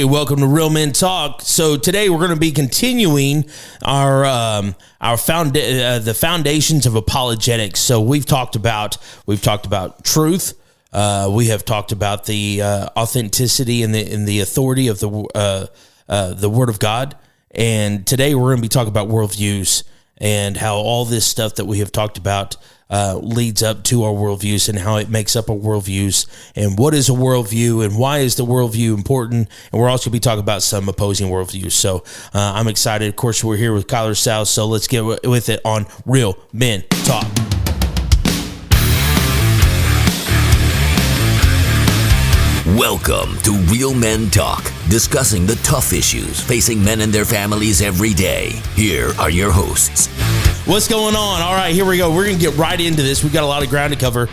Hey, welcome to Real Men Talk. So today we're going to be continuing our the foundations of apologetics. So we've talked about truth. We have talked about the authenticity and the authority of the Word of God. And today we're going to be talking about worldviews and how all this stuff that we have talked about leads up to our worldviews and how it makes up our worldviews and what is a worldview and why is the worldview important. And we're also going to be talking about some opposing worldviews. So I'm excited. Of course, we're here with Kyler South. So let's get with it on Real Men Talk. Welcome to Real Men Talk, discussing the tough issues facing men and their families every day. Here are your hosts. What's going on? All right, here we go. We're going to get right into this. We've got a lot of ground to cover.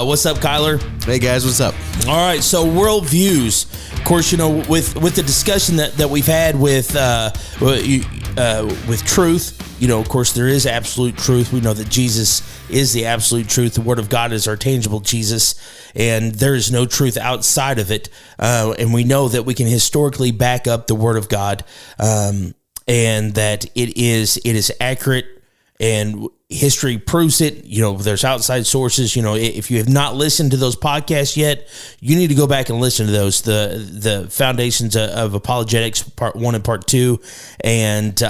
What's up, Kyler? Hey, guys. What's up? All right, so worldviews. Of course, you know, with the discussion that we've had with truth, you know, of course, there is absolute truth. We know that Jesus is the absolute truth. The Word of God is our tangible Jesus, and there is no truth outside of it. And we know that we can historically back up the Word of God, and that it is accurate. And history proves it. You know, there's outside sources. You know, if you have not listened to those podcasts yet, you need to go back and listen to those. The foundations of apologetics, part 1 and part 2, and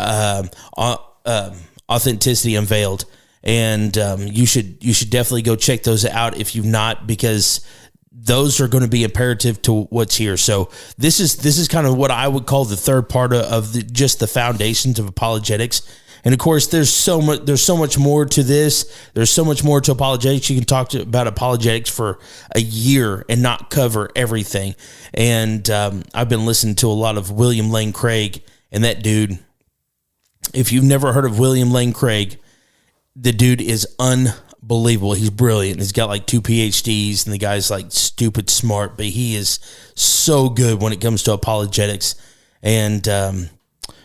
authenticity unveiled. And you should definitely go check those out if you've not, because those are going to be imperative to what's here. So this is kind of what I would call the third part of just the foundations of apologetics. And of course, there's so much more to this. There's so much more to apologetics. You can talk about apologetics for a year and not cover everything. And I've been listening to a lot of William Lane Craig, and that dude, if you've never heard of William Lane Craig, the dude is unbelievable. He's brilliant. He's got like 2 PhDs, and the guy's like stupid smart, but he is so good when it comes to apologetics.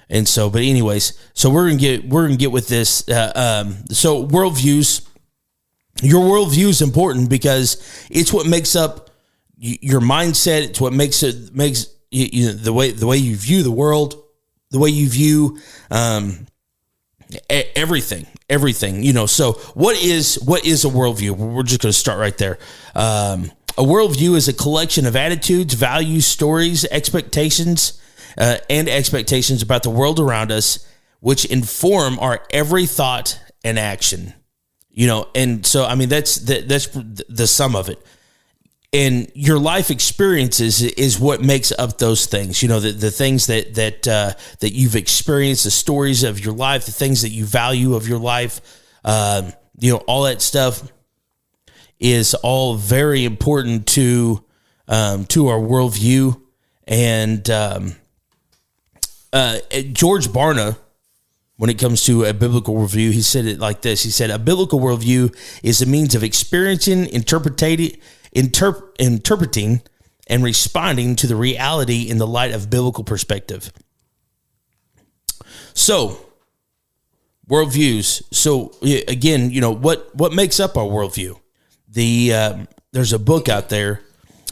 And so, but anyways, so we're gonna get with this. So worldviews, your worldview is important because it's what makes up your mindset. It's what makes you the way you view the world, the way you view everything. You know. So what is a worldview? We're just gonna start right there. A worldview is a collection of attitudes, values, stories, expectations. And expectations about the world around us, which inform our every thought and action, you know. And so, I mean, that's the sum of it. And your life experiences is what makes up those things. You know, the things that you've experienced, the stories of your life, the things that you value of your life. You know, all that stuff is all very important to our worldview. And George Barna, when it comes to a biblical worldview, he said it like this. He said, a biblical worldview is a means of experiencing, interpreting, and responding to the reality in the light of biblical perspective. So, worldviews. So, again, you know, what makes up our worldview? There's a book out there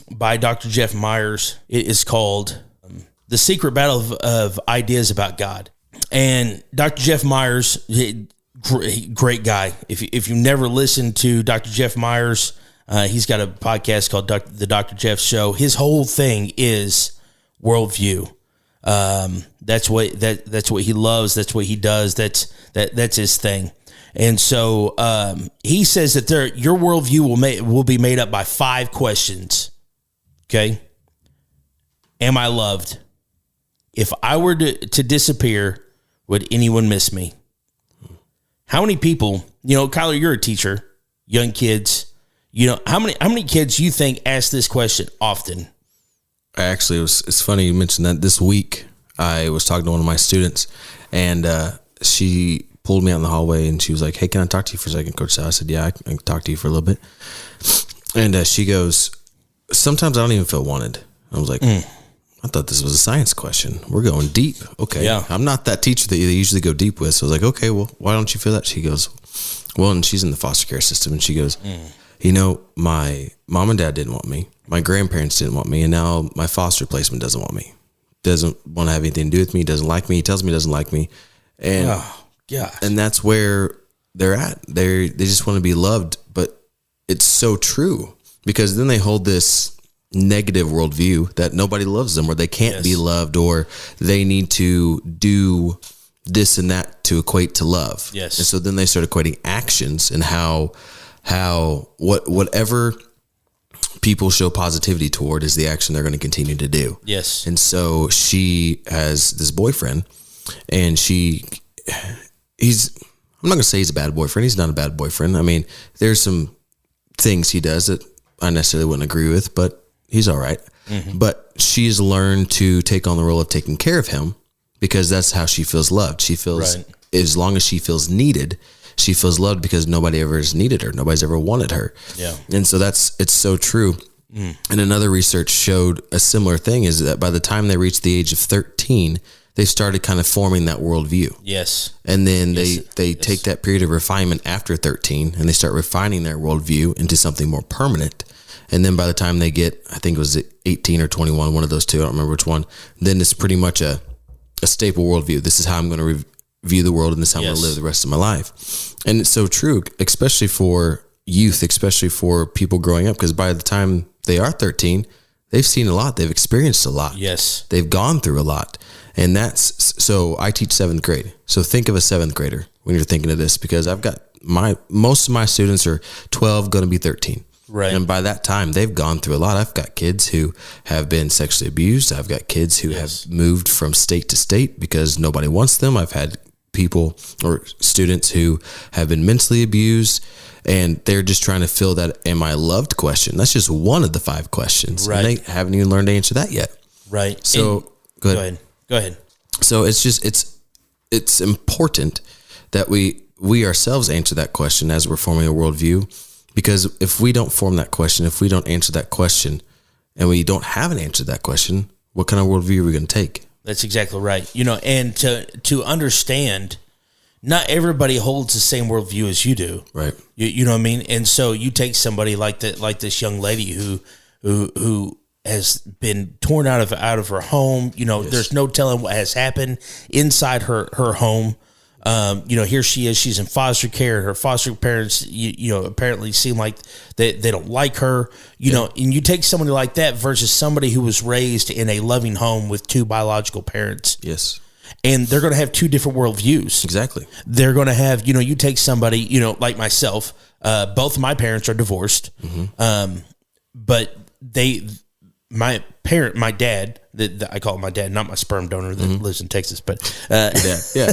by Dr. Jeff Myers. It is called The Secret Battle of Ideas About God. And Dr. Jeff Myers, great guy. If you never listened to Dr. Jeff Myers, he's got a podcast called The Dr. Jeff Show. His whole thing is worldview. That's what he loves. That's what he does. That's his thing. And so he says that your worldview will be made up by 5 questions. Okay. Am I loved? If I were to disappear, would anyone miss me? How many people, you know, Kyler, you're a teacher, young kids, you know, how many kids you think ask this question often? Actually, it's funny you mentioned that. This week, I was talking to one of my students, and she pulled me out in the hallway, and she was like, hey, can I talk to you for a second, Coach Sal? I said, yeah, I can talk to you for a little bit. And she goes, sometimes I don't even feel wanted. I was like, I thought this was a science question. We're going deep. Okay. Yeah. I'm not that teacher that you usually go deep with. So I was like, okay, well, why don't you feel that? She goes, well, and she's in the foster care system. And she goes, you know, my mom and dad didn't want me. My grandparents didn't want me. And now my foster placement doesn't want me. doesn't want to have anything to do with me, doesn't like me. He tells me he doesn't like me. And, and that's where they're at. They just want to be loved, but it's so true because then they hold this negative worldview that nobody loves them or they can't be loved or they need to do this and that to equate to love. Yes. And so then they start equating actions and whatever people show positivity toward is the action they're going to continue to do. Yes. And so she has this boyfriend and I'm not going to say he's a bad boyfriend. He's not a bad boyfriend. I mean, there's some things he does that I necessarily wouldn't agree with, but he's all right. Mm-hmm. But she's learned to take on the role of taking care of him because that's how she feels loved. She feels, as long as she feels needed, she feels loved because nobody ever has needed her. Nobody's ever wanted her. Yeah. And so it's so true. Mm. And another research showed a similar thing is that by the time they reached the age of 13, they started kind of forming that worldview. Yes. And then they take that period of refinement after 13 and they start refining their worldview into something more permanent. And then by the time they get, I think it was 18 or 21, one of those two, I don't remember which one, then it's pretty much a staple worldview. This is how I'm going to view the world and this is how I'm going to live the rest of my life. And it's so true, especially for youth, especially for people growing up, because by the time they are 13, they've seen a lot. They've experienced a lot. Yes. They've gone through a lot. And so I teach 7th grade. So think of a 7th grader when you're thinking of this, because I've got most of my students are 12, going to be 13. Right. And by that time, they've gone through a lot. I've got kids who have been sexually abused. I've got kids who have moved from state to state because nobody wants them. I've had people or students who have been mentally abused, and they're just trying to fill that "am I loved?" question. That's just one of the 5 questions. Right. And they haven't even learned to answer that yet. Right. So go ahead. So it's important that we ourselves answer that question as we're forming a worldview. Because if we don't form that question, if we don't answer that question, and we don't have an answer to that question, what kind of worldview are we going to take? That's exactly right. And to understand, not everybody holds the same worldview as you do. Right. You know what I mean? And so you take somebody like this young lady who has been torn out of her home. There's no telling what has happened inside her home. Here she is, she's in foster care. Her foster parents, apparently seem like they don't like her, know, and you take somebody like that versus somebody who was raised in a loving home with 2 biological parents. Yes. And they're going to have 2 different worldviews. Exactly. They're going to have, you take somebody, like myself, both of my parents are divorced. Mm-hmm. But my dad, I call him my dad, not my sperm donor that lives in Texas, but, yeah.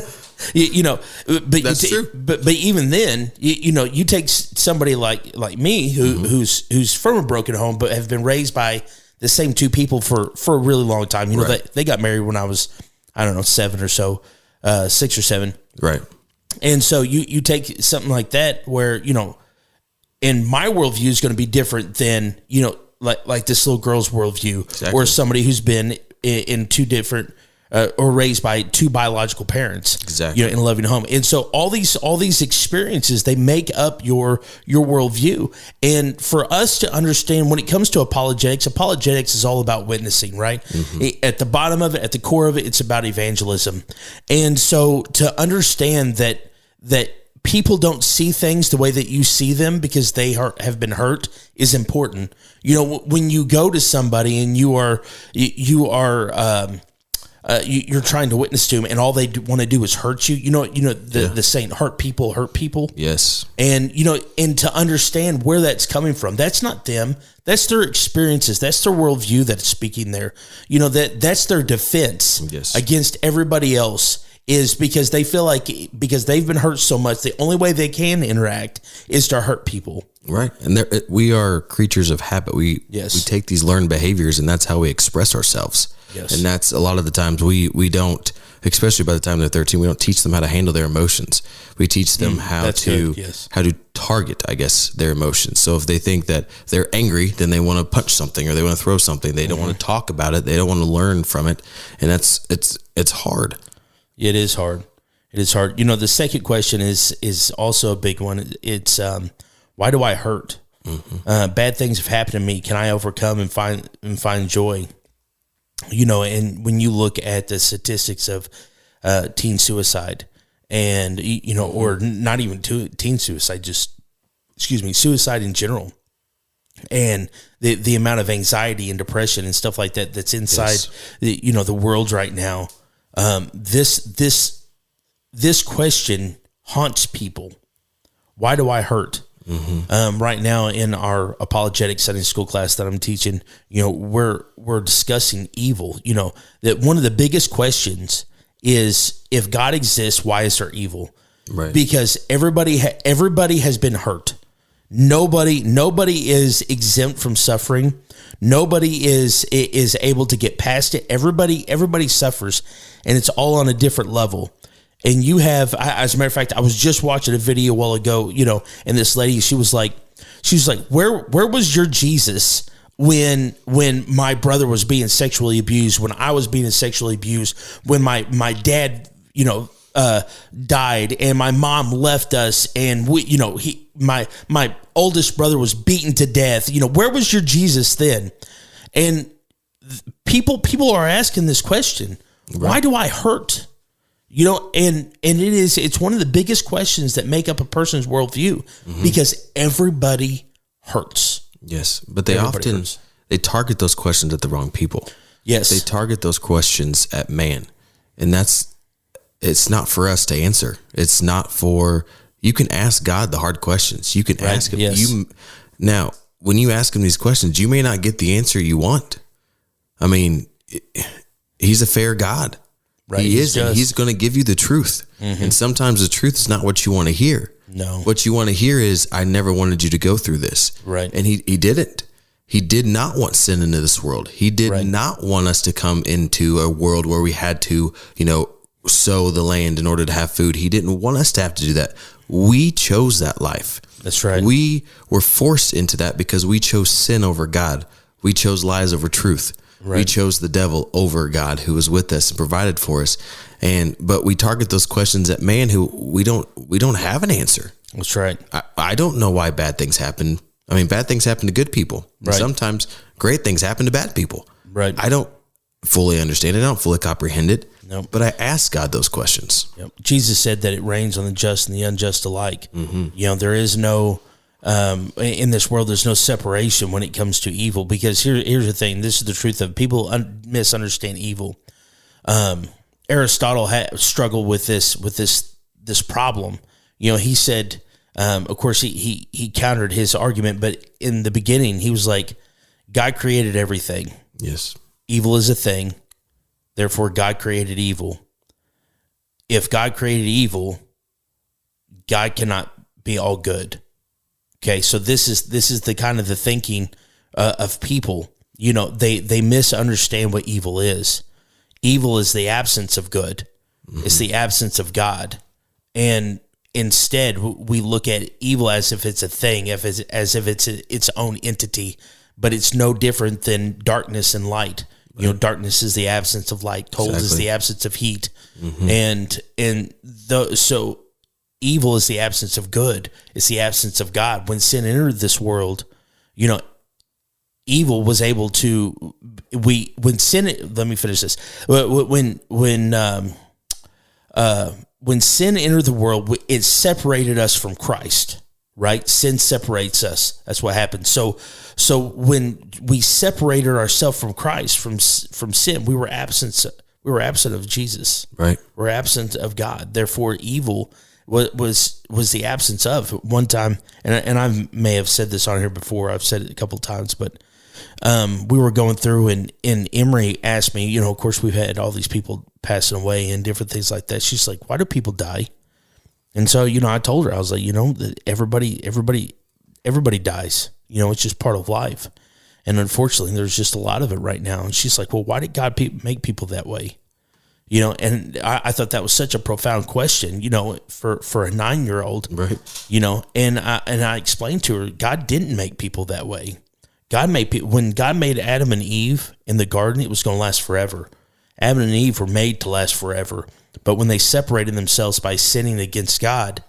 But that's true. But even then, you take somebody like me who's from a broken home, but have been raised by the same 2 people for a really long time. They got married when I was, I don't know, 7 or so, 6 or 7. Right. And so you take something like that where, and my worldview is going to be different than, like this little girl's worldview, exactly. Or somebody who's been in 2 different or raised by 2 biological parents, exactly. In a loving home. And so all these experiences, they make up your worldview. And for us to understand, when it comes to apologetics is all about witnessing, right? Mm-hmm. At the bottom of it, at the core of it, it's about evangelism. And so to understand that people don't see things the way that you see them because they have been hurt is important. When you go to somebody and you're trying to witness to them, and all they want to do is hurt you. The saying, hurt people. Yes. And and to understand where that's coming from, that's not them. That's their experiences. That's their worldview that's speaking there. That's their defense against everybody else. Is because they feel like because they've been hurt so much, the only way they can interact is to hurt people. Right. And we are creatures of habit. We take these learned behaviors, and that's how we express ourselves. Yes. And that's a lot of the times we don't, especially by the time they're 13, we don't teach them how to handle their emotions. We teach them how to target, I guess, their emotions. So if they think that they're angry, then they want to punch something or they want to throw something. They don't want to talk about it. They don't want to learn from it. And it's hard. It is hard. It is hard. The second question is also a big one. It's why do I hurt? Mm-hmm. Bad things have happened to me. Can I overcome and find joy? And when you look at the statistics of teen suicide, and or not even teen suicide, just suicide in general, and the amount of anxiety and depression and stuff like that that's inside the world right now. This question haunts people. Why do I hurt? Right now in our apologetic Sunday school class that I'm teaching, we're discussing evil. That one of the biggest questions is, if God exists, why is there evil? Right. Because everybody has been hurt. Nobody is exempt from suffering. Nobody is able to get past it. Everybody suffers, and it's all on a different level. And you have, as a matter of fact, I was just watching a video a while ago, and this lady, she was like, where was your Jesus when my brother was being sexually abused, when I was being sexually abused, when my dad, died, and my mom left us, and my oldest brother was beaten to death. Where was your Jesus then? And people are asking this question. Right. Why do I hurt? And it's one of the biggest questions that make up a person's worldview, because everybody hurts. Yes, but they target those questions at the wrong people. Yes, they target those questions at man, and it's not for us to answer. It's not for, you can ask God the hard questions. You can ask him. Yes. Now, when you ask him these questions, you may not get the answer you want. I mean, he's a fair God. Right. He is. He's going to give you the truth. And sometimes the truth is not what you want to hear. No. What you want to hear is, I never wanted you to go through this. Right. And he didn't. He did not want sin into this world. He did not want us to come into a world where we had to, sow the land in order to have food. He didn't want us to have to do that. We chose that life. That's right. We were forced into that because we chose sin over God. We chose lies over truth. Right. We chose the devil over God, who was with us and provided for us. But we target those questions at man, who we don't have an answer. That's right. I don't know why bad things happen. I mean, bad things happen to good people. Right. Sometimes great things happen to bad people. Right. I don't fully understand it. I don't fully comprehend it. Nope. But I ask God those questions. Yep. Jesus said that it rains on the just and the unjust alike. There is no, in this world, there's no separation when it comes to evil, because here's the thing. This is the truth of people misunderstand evil. Aristotle struggled with this problem. He said, of course he countered his argument, but in the beginning he was like, God created everything. Yes. Evil is a thing. Therefore, God created evil. If God created evil, God cannot be all good. Okay, so this is the kind of the thinking of people. They misunderstand what evil is. Evil is the absence of good. It's the absence of God, and instead we look at evil as if it's a thing, as if it's its own entity. But it's no different than darkness and light. Darkness is the absence of light. Cold is the absence of heat. So evil is the absence of good. It's the absence of God. When sin entered this world, evil was able to. When sin. Let me finish this. When sin entered the world, it separated us from Christ. Right? Sin separates us. That's what happened. So when we separated ourselves from Christ, from sin, we were absent of Jesus. Right. We're absent of God. Therefore, evil was the absence of. One time, and I may have said this on here before. I've said it a couple of times, but we were going through, and Emery asked me. Of course, we've had all these people passing away and different things like that. She's like, "Why do people die?" And so, I told her, I was like, that everybody dies. It's just part of life. And unfortunately, there's just a lot of it right now. And she's like, well, why did God make people that way? And I thought that was such a profound question, for a 9-year-old, right. And I explained to her, God didn't make people that way. When God made Adam and Eve in the garden, it was going to last forever. Adam and Eve were made to last forever. But when they separated themselves by sinning against God,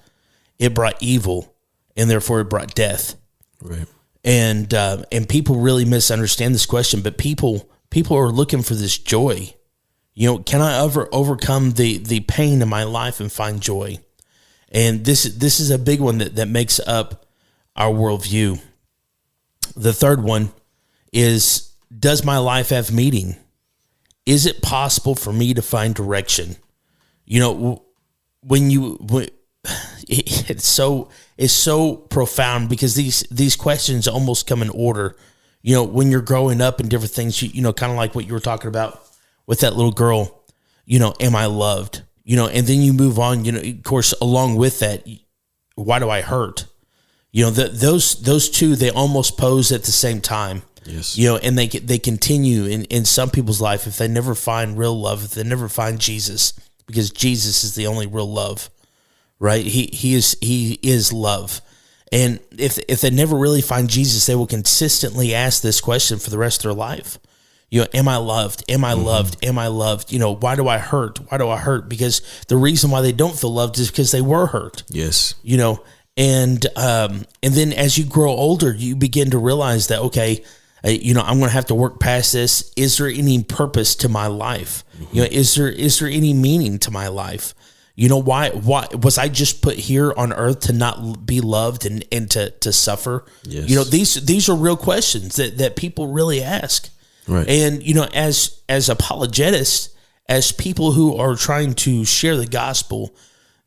it brought evil, and therefore it brought death. Right. And people really misunderstand this question, but people people are looking for this joy. Can I ever overcome the pain in my life and find joy? And this is a big one that makes up our worldview. The third one is, does my life have meaning? Is it possible for me to find direction? It's so profound, because these questions almost come in order. When you're growing up and different things, kind of like what you were talking about with that little girl, am I loved? And then you move on, of course, along with that, why do I hurt? Those two, they almost pose at the same time. Yes. And they continue in some people's life if they never find real love, if they never find Jesus, because Jesus is the only real love, right? He is love. And if they never really find Jesus, they will consistently ask this question for the rest of their life. Am I loved? Am I loved? Am I loved? Why do I hurt? Why do I hurt? Because the reason why they don't feel loved is because they were hurt. Yes. And then as you grow older, you begin to realize that, okay, I'm going to have to work past this. Is there any purpose to my life? Is there any meaning to my life? Why was I just put here on earth to not be loved and to suffer? Yes. These are real questions that people really ask. Right. And, as apologists, as people who are trying to share the gospel,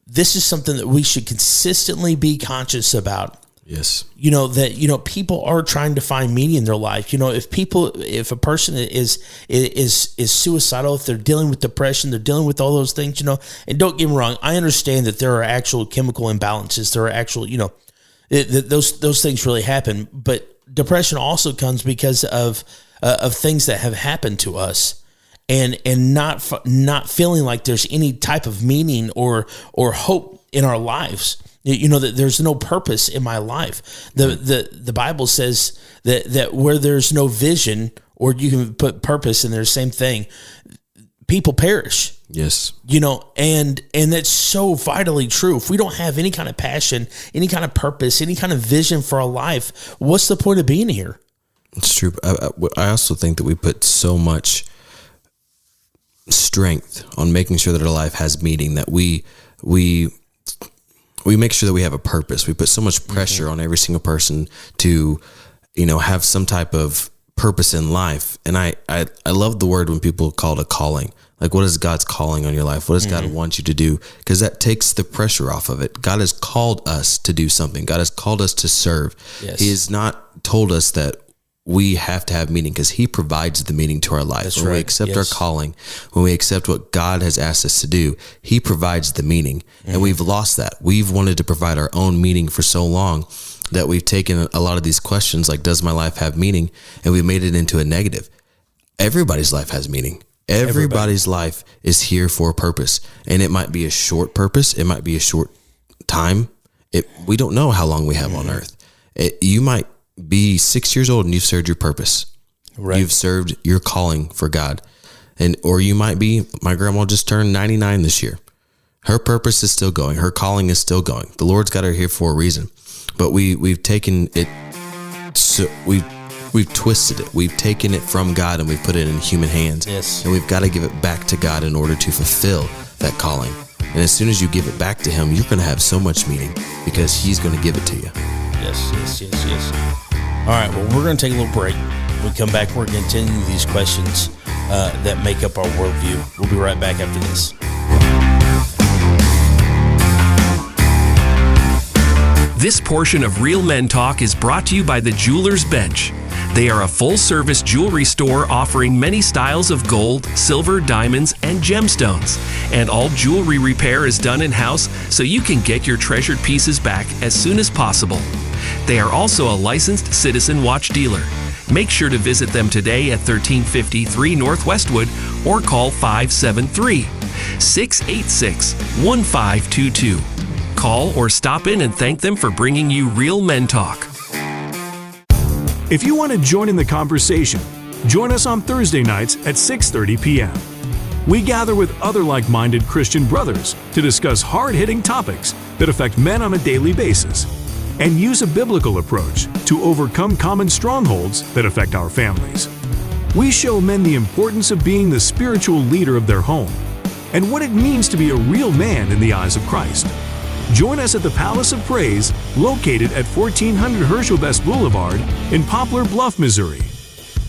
this is something that we should consistently be conscious about. Yes. That people are trying to find meaning in their life. If a person is suicidal, if they're dealing with depression, they're dealing with all those things, and don't get me wrong, I understand that there are actual chemical imbalances. There are actual, those things really happen, but depression also comes because of things that have happened to us, and not feeling like there's any type of meaning or hope in our lives. That there's no purpose in my life. The Bible says that where there's no vision, or you can put purpose in there, same thing, people perish. Yes. And that's so vitally true. If we don't have any kind of passion, any kind of purpose, any kind of vision for our life, what's the point of being here? It's true. I also think that we put so much strength on making sure that our life has meaning, that we make sure that we have a purpose. We put so much pressure on every single person to, have some type of purpose in life. And I love the word when people call it a calling. Like, what is God's calling on your life? What does God want you to do? Because that takes the pressure off of it. God has called us to do something. God has called us to serve. Yes. He has not told us that we have to have meaning, because he provides the meaning to our life. That's when right. we accept Yes. our calling, when we accept what God has asked us to do, he provides the meaning. And we've lost that. We've wanted to provide our own meaning for so long that we've taken a lot of these questions, like, does my life have meaning? And we made it into a negative. Everybody's life has meaning. Everybody's life is here for a purpose. And it might be a short purpose. It might be a short time. We don't know how long we have on earth. You might be 6 years old and you've served your purpose. Right. You've served your calling for God. Or you might be, my grandma just turned 99 this year. Her purpose is still going. Her calling is still going. The Lord's got her here for a reason. But we've taken it, so we've twisted it. We've taken it from God and we've put it in human hands. Yes. And we've got to give it back to God in order to fulfill that calling. And as soon as you give it back to him, you're going to have so much meaning, because he's going to give it to you. Yes. All right, well, we're going to take a little break. When we come back, we're going to continue these questions that make up our worldview. We'll be right back after this. This portion of Real Men Talk is brought to you by the Jeweler's Bench. They are a full-service jewelry store offering many styles of gold, silver, diamonds, and gemstones. And all jewelry repair is done in-house, so you can get your treasured pieces back as soon as possible. They are also a licensed Citizen Watch dealer. Make sure to visit them today at 1353 North Westwood or call 573-686-1522. Call or stop in and thank them for bringing you Real Men Talk. If you want to join in the conversation, join us on Thursday nights at 6:30 p.m. We gather with other like-minded Christian brothers to discuss hard-hitting topics that affect men on a daily basis and use a biblical approach to overcome common strongholds that affect our families. We show men the importance of being the spiritual leader of their home and what it means to be a real man in the eyes of Christ. Join us at the Palace of Praise, located at 1400 Herschel Best Boulevard in Poplar Bluff, Missouri.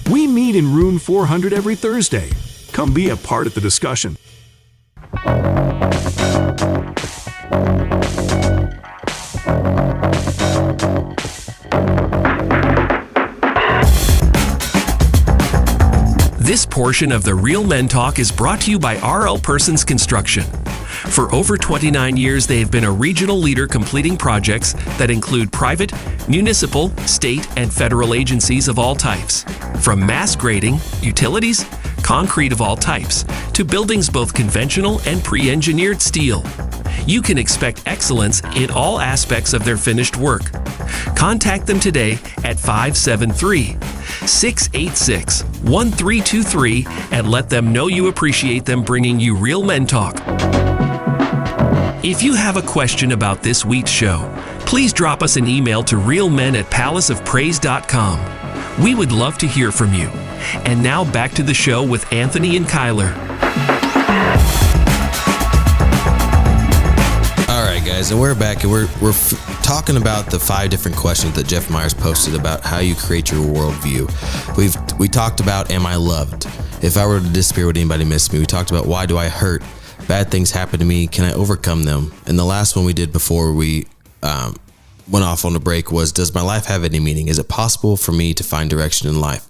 We meet in room 400 every Thursday. Come be a part of the discussion. This portion of the Real Men Talk is brought to you by R.L. Persons Construction. For over 29 years, they have been a regional leader completing projects that include private, municipal, state, and federal agencies of all types. From mass grading, utilities, concrete of all types, to buildings both conventional and pre-engineered steel. You can expect excellence in all aspects of their finished work. Contact them today at 573-686-1323 and let them know you appreciate them bringing you Real Men Talk. If you have a question about this week's show, please drop us an email to realmen@palaceofpraise.com. We would love to hear from you. And now back to the show with Anthony and Kyler. All right, guys, and we're back, and we're talking about the 5 different questions that Jeff Myers posted about how you create your worldview. We talked about, am I loved? If I were to disappear, would anybody miss me? We talked about, why do I hurt? Bad things happen to me. Can I overcome them? And the last one we did before we went off on the break was, does my life have any meaning? Is it possible for me to find direction in life?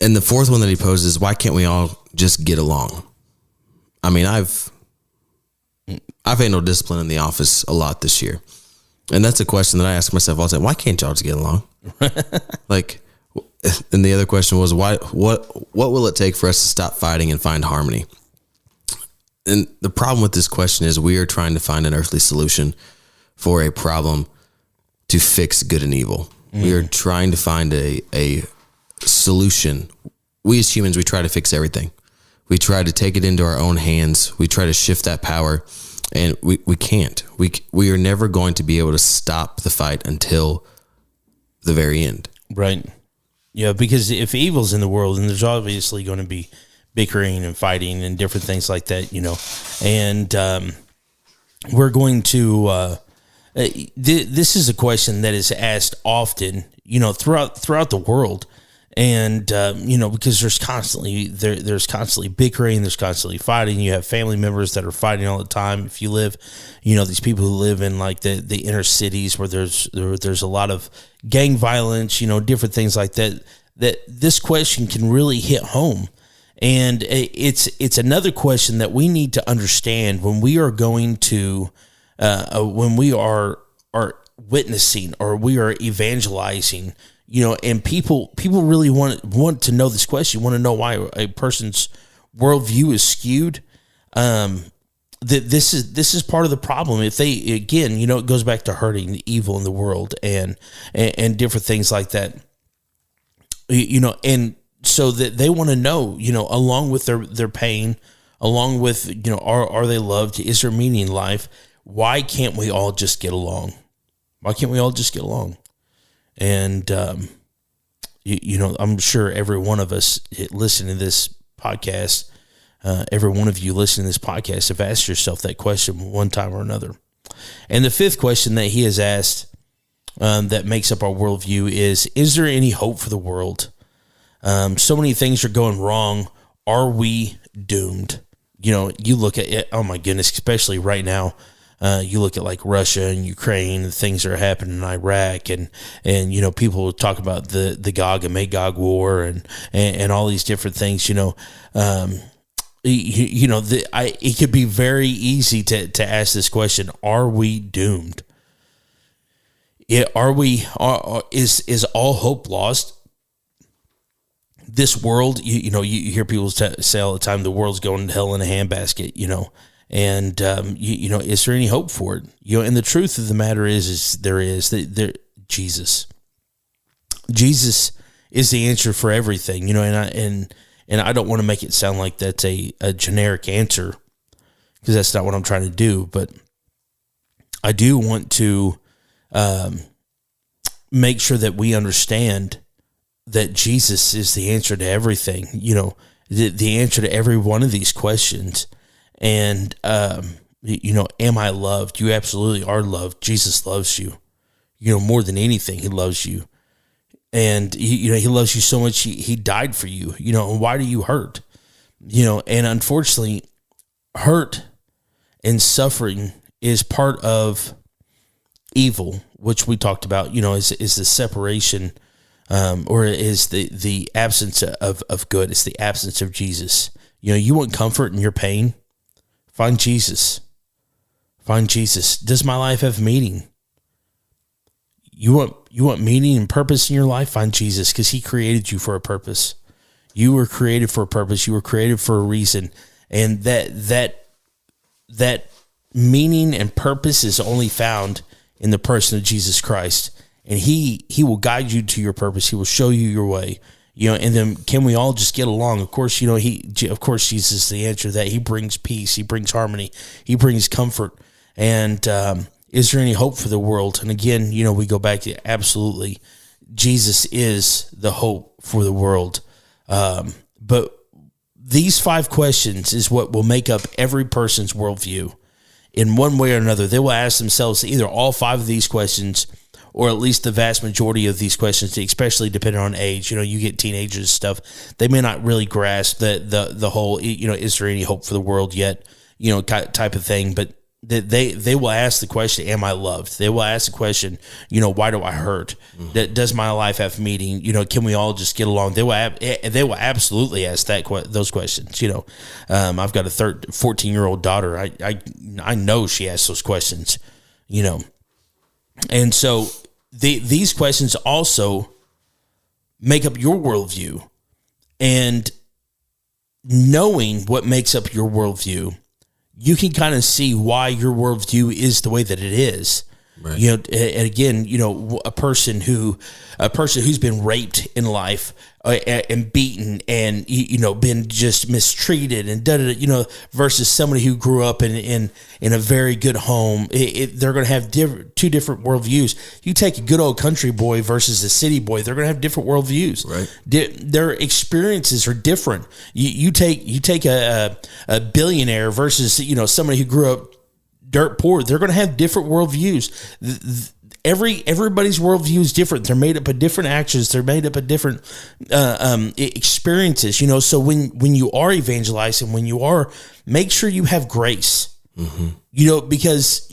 And the fourth one that he posed is, why can't we all just get along? I mean, I've handled discipline in the office a lot this year. And that's a question that I ask myself all the time. Why can't y'all just get along? Like, and the other question was, what will it take for us to stop fighting and find harmony? And the problem with this question is we are trying to find an earthly solution for a problem to fix good and evil. We are trying to find a solution. We as humans, we try to fix everything. We try to take it into our own hands. We try to shift that power, and we can't. We are never going to be able to stop the fight until the very end. Right. Yeah, because if evil's in the world, then there's obviously going to be bickering and fighting and different things like that, you know. And we're going to this is a question that is asked often, you know, throughout the world. And you know, because there's constantly bickering, there's constantly fighting. You have family members that are fighting all the time. If you live, you know, these people who live in like the inner cities where there's a lot of gang violence, you know, different things like that, that this question can really hit home. And it's another question that we need to understand when we are going to when we are witnessing or we are evangelizing. You know, and people really want to know this question. Want to know why a person's worldview is skewed. This is part of the problem. If they, again, you know, it goes back to hurting the evil in the world and different things like that. You know, and so that they want to know, you know, along with their pain, along with, you know, are they loved? Is there meaning in life? Why can't we all just get along? Why can't we all just get along? And, you know, I'm sure every one of us listening to this podcast, every one of you listening to this podcast have asked yourself that question one time or another. And the fifth question that he has asked that makes up our worldview is there any hope for the world? So many things are going wrong. Are we doomed? You know, you look at it, oh my goodness, especially right now. You look at like Russia and Ukraine, the things that are happening in Iraq, and you know, people talk about the Gog and Magog war and all these different things. You know, it could be very easy to ask this question: are we doomed? Are we? Is all hope lost? This world, you know, you hear people say all the time, the world's going to hell in a handbasket. You know. And, you know, is there any hope for it? You know, and the truth of the matter is there is. Jesus is the answer for everything, you know, and I don't want to make it sound like that's a generic answer, because that's not what I'm trying to do. But I do want to make sure that we understand that Jesus is the answer to everything, the answer to every one of these questions. And, am I loved? You absolutely are loved. Jesus loves you, more than anything. He loves you. And he loves you so much. He died for you, and why do you hurt? And unfortunately, hurt and suffering is part of evil, which we talked about, is the separation, or is the absence of good. It's the absence of Jesus. You want comfort in your pain? Find Jesus. Find Jesus. Does my life have meaning? You want meaning and purpose in your life? Find Jesus, because he created you for a purpose. You were created for a purpose. You were created for a reason. And that meaning and purpose is only found in the person of Jesus Christ. And he will guide you to your purpose. He will show you your way. And then can we all just get along? Of course, of course, Jesus is the answer to that. He brings peace. He brings harmony. He brings comfort. And is there any hope for the world? And again, we go back to absolutely, Jesus is the hope for the world. But these 5 questions is what will make up every person's worldview. In one way or another, they will ask themselves either all 5 of these questions, or at least the vast majority of these questions, especially depending on age. You get teenagers and stuff, they may not really grasp the whole, is there any hope for the world yet, type of thing. But they will ask the question, am I loved? They will ask the question, why do I hurt? Does my life have meaning? Can we all just get along? They will absolutely ask those questions. I've got a 14-year-old daughter. I know she asks those questions, and so these questions also make up your worldview. And knowing what makes up your worldview, you can kind of see why your worldview is the way that it is. Right. And again, a person who's been raped in life and beaten and been just mistreated and versus somebody who grew up in a very good home, they're going to have two different worldviews. You take a good old country boy versus a city boy, they're going to have different worldviews. Right. Their experiences are different. You take a billionaire versus somebody who grew up dirt poor, they're going to have different worldviews. Everybody's worldview is different. They're made up of different actions. They're made up of different experiences. So when you are evangelizing, make sure you have grace. Mm-hmm. Because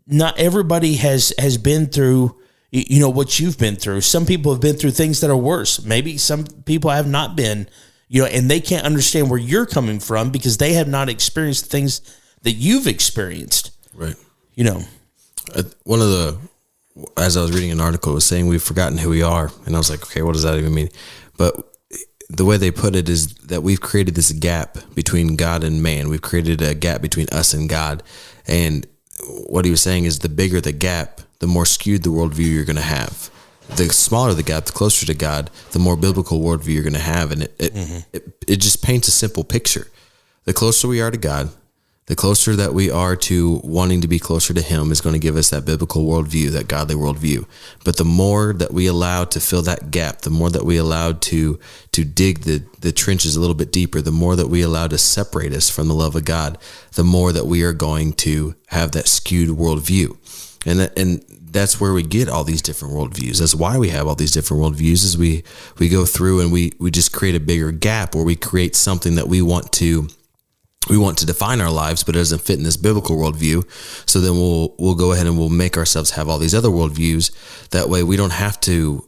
not everybody has been through what you've been through. Some people have been through things that are worse. Maybe some people have not been. And they can't understand where you're coming from because they have not experienced things that you've experienced. Right. As I was reading an article, it was saying we've forgotten who we are. And I was like, okay, what does that even mean? But the way they put it is that we've created this gap between God and man. We've created a gap between us and God. And what he was saying is the bigger the gap, the more skewed the worldview you're going to have. The smaller the gap, the closer to God, the more biblical worldview you're going to have. And it just paints a simple picture. The closer we are to God, the closer that we are to wanting to be closer to him is going to give us that biblical worldview, that godly worldview. But the more that we allow to fill that gap, the more that we allow to dig the trenches a little bit deeper, the more that we allow to separate us from the love of God, the more that we are going to have that skewed worldview. And that's where we get all these different worldviews. That's why we have all these different worldviews, is we go through and we just create a bigger gap, or we create something that we want to define our lives, but it doesn't fit in this biblical worldview. So then we'll go ahead and we'll make ourselves have all these other worldviews. That way we don't have to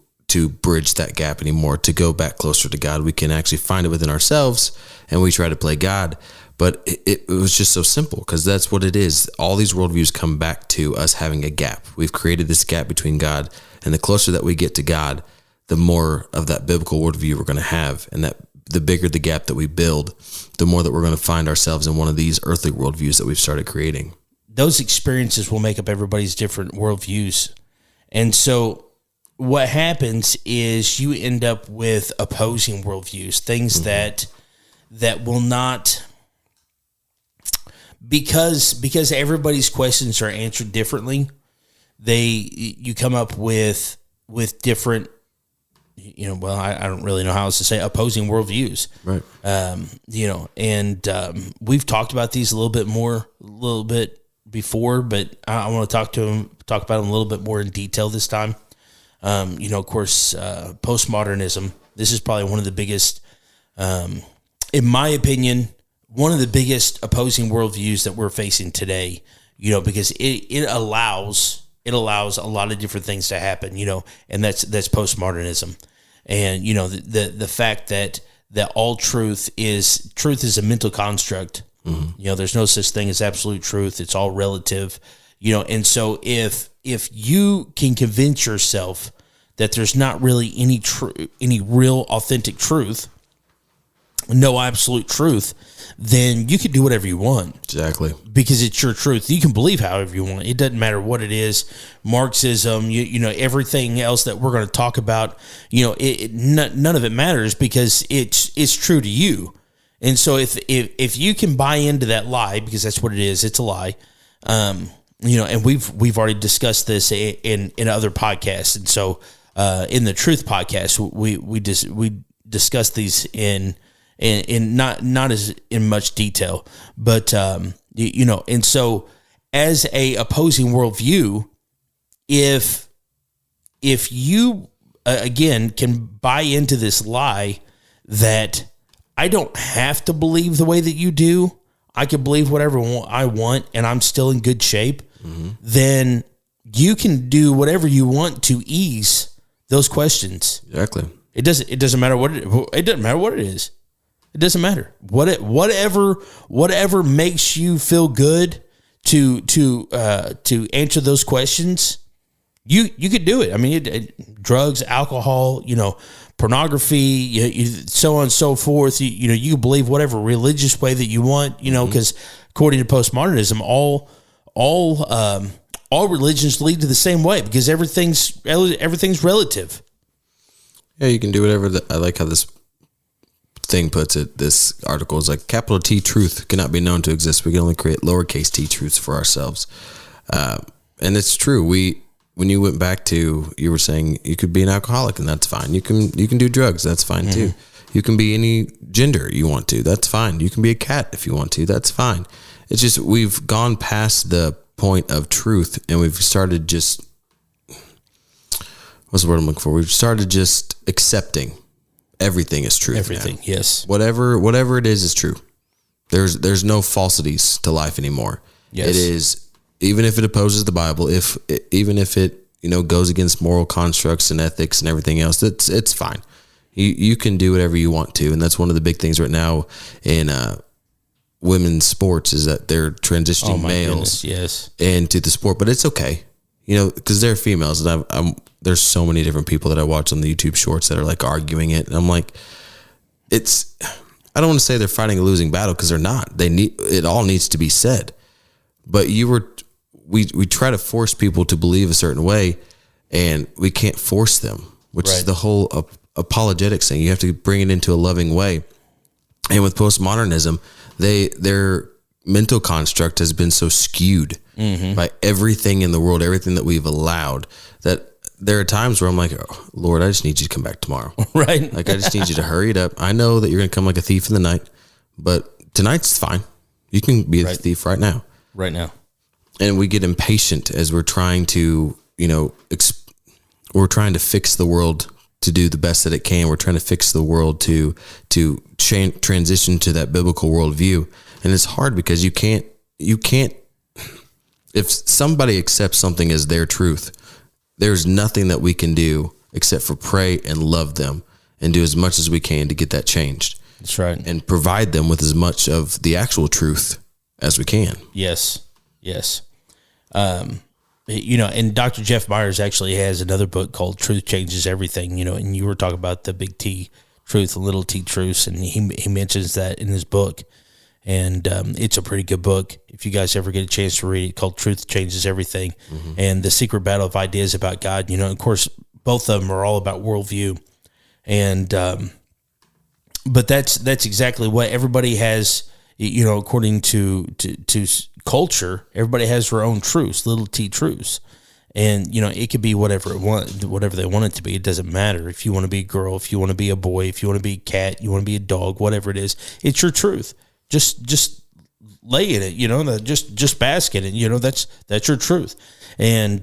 bridge that gap anymore, to go back closer to God. We can actually find it within ourselves, and we try to play God. But it was just so simple, because that's what it is. All these worldviews come back to us having a gap. We've created this gap between God, and the closer that we get to God, the more of that biblical worldview we're going to have. And that the bigger the gap that we build, the more that we're going to find ourselves in one of these earthly worldviews that we've started creating. Those experiences will make up everybody's different worldviews. And so what happens is you end up with opposing worldviews, things that will not, because everybody's questions are answered differently, you come up with different well, I don't really know how else to say, opposing worldviews. Right. We've talked about these a little bit before, but I want to talk about them a little bit more in detail this time. Of course, postmodernism. This is probably one of the biggest, in my opinion, one of the biggest opposing worldviews that we're facing today. Because it allows a lot of different things to happen. And that's postmodernism, and the fact that all truth is a mental construct. Mm-hmm. There's no such thing as absolute truth. It's all relative. And so if you can convince yourself that there's not really any real authentic truth, no absolute truth, then you can do whatever you want. Exactly. Because it's your truth. You can believe however you want. It doesn't matter what it is. Marxism, everything else that we're going to talk about, none of it matters because it's true to you. And so if you can buy into that lie, because that's what it is, it's a lie. And we've already discussed this in other podcasts. And so in the Truth podcast, we discussed these in not as in much detail, but and so as a opposing worldview, if you again can buy into this lie that I don't have to believe the way that you do, I can believe whatever I want and I'm still in good shape, mm-hmm. then you can do whatever you want to ease those questions. Exactly. It doesn't matter what it doesn't matter what it is. It doesn't matter. Whatever makes you feel good to answer those questions, you could do it. I mean, drugs, alcohol, pornography, so on and so forth. You believe whatever religious way that you want. Because according to postmodernism, all religions lead to the same way because everything's relative. Yeah, you can do whatever. I like how this thing puts it. This article is like, capital T truth cannot be known to exist. We can only create lowercase t truths for ourselves. And it's true. When you went back to, you were saying you could be an alcoholic and that's fine. You can do drugs. That's fine too. You can be any gender you want to. That's fine. You can be a cat if you want to. That's fine. It's just, we've gone past the point of truth and we've started just, what's the word I'm looking for? We've started just accepting everything is truth. Everything, now. Yes. Whatever it is true. There's no falsities to life anymore. Yes. It is, even if it opposes the Bible, even if it goes against moral constructs and ethics and everything else, it's fine. You can do whatever you want to, and that's one of the big things right now in women's sports is that they're transitioning males into the sport, but it's okay, because they're females, and there's so many different people that I watch on the YouTube shorts that are like arguing it, and I'm like, I don't want to say they're fighting a losing battle because they're not. It all needs to be said, but we try to force people to believe a certain way, and we can't force them, which is the whole apologetics thing. You have to bring it into a loving way. And with postmodernism, their mental construct has been so skewed by everything in the world, everything that we've allowed, that there are times where I'm like, oh, Lord, I just need you to come back tomorrow. Right. Like, I just need you to hurry it up. I know that you're going to come like a thief in the night, but tonight's fine. You can be a thief right now. Right now. And we get impatient as we're trying to, we're trying to fix the world to do the best that it can. We're trying to fix the world to transition to that biblical worldview. And it's hard because you can't, if somebody accepts something as their truth, there's nothing that we can do except for pray and love them and do as much as we can to get that changed. That's right. And provide them with as much of the actual truth as we can. Yes. And Dr. Jeff Myers actually has another book called Truth Changes Everything, and you were talking about the big T truth and little t truths, and he mentions that in his book. And it's a pretty good book if you guys ever get a chance to read it, called Truth Changes Everything, and The Secret Battle of Ideas About God. Of course, both of them are all about worldview. And but that's exactly what everybody has, according to culture, everybody has their own truths, little t truths. And, it could be whatever they want it to be. It doesn't matter. If you want to be a girl, if you want to be a boy, if you want to be a cat, you want to be a dog, whatever it is, it's your truth. Just lay in it, just bask in it. That's your truth. And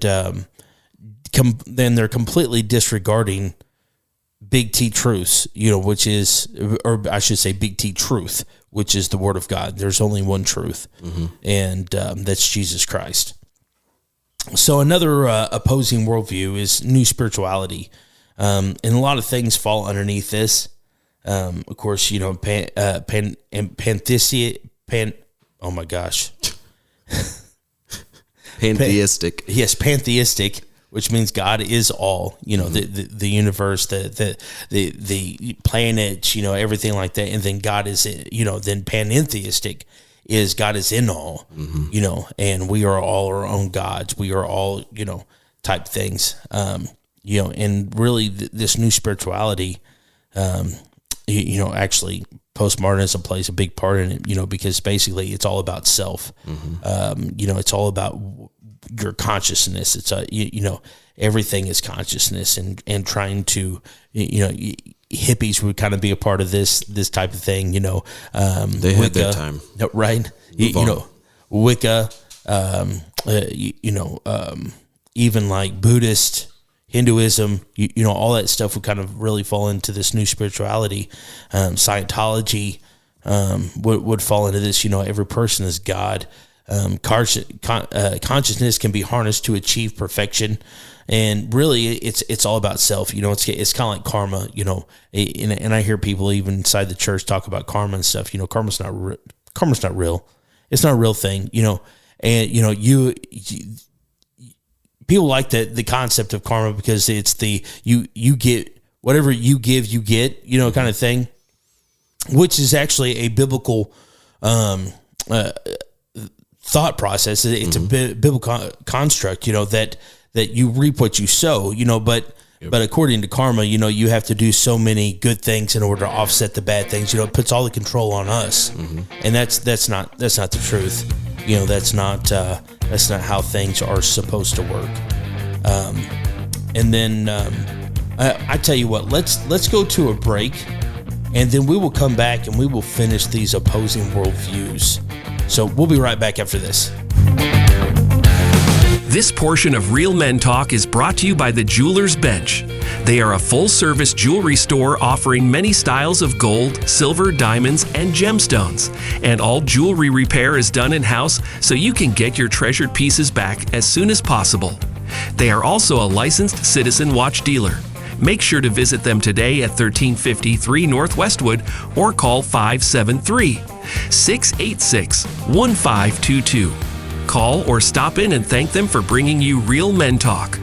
then they're completely disregarding big T truths, which is, or I should say big T truth, which is the Word of God. There's only one truth, and that's Jesus Christ. So another opposing worldview is new spirituality, and a lot of things fall underneath this. Of course, Pantheistic. Yes, pantheistic, which means God is all. The universe, the planets, everything like that, and then God is, then panentheistic is God is in all, and we are all our own gods. We are all, type things, and really this new spirituality, actually postmodernism plays a big part in it, because basically it's all about self. It's all about your consciousness. It's everything is consciousness, and trying to, hippies would kind of be a part of this type of thing. They Wicca, had their time, right? Wicca, even like Buddhist, Hinduism, all that stuff would kind of really fall into this new spirituality. Scientology would fall into this. Every person is God. Consciousness can be harnessed to achieve perfection, and really, it's all about self. It's kind of like karma. And I hear people even inside the church talk about karma and stuff. Karma's not real. It's not a real thing. And you people like the concept of karma because it's you get whatever you give, you get, kind of thing, which is actually a biblical thought process. It's a biblical construct, that you reap what you sow, but according to karma, you have to do so many good things in order to offset the bad things. It puts all the control on us, and that's not the truth. That's not how things are supposed to work. And then I tell you what, let's go to a break, and then we will come back and we will finish these opposing worldviews. So we'll be right back after this. This portion of Real Men Talk is brought to you by the Jeweler's Bench. They are a full-service jewelry store offering many styles of gold, silver, diamonds, and gemstones. And all jewelry repair is done in-house so you can get your treasured pieces back as soon as possible. They are also a licensed Citizen Watch dealer. Make sure to visit them today at 1353 North Westwood or call 573-686-1522. Call or stop in and thank them for bringing you Real Men Talk.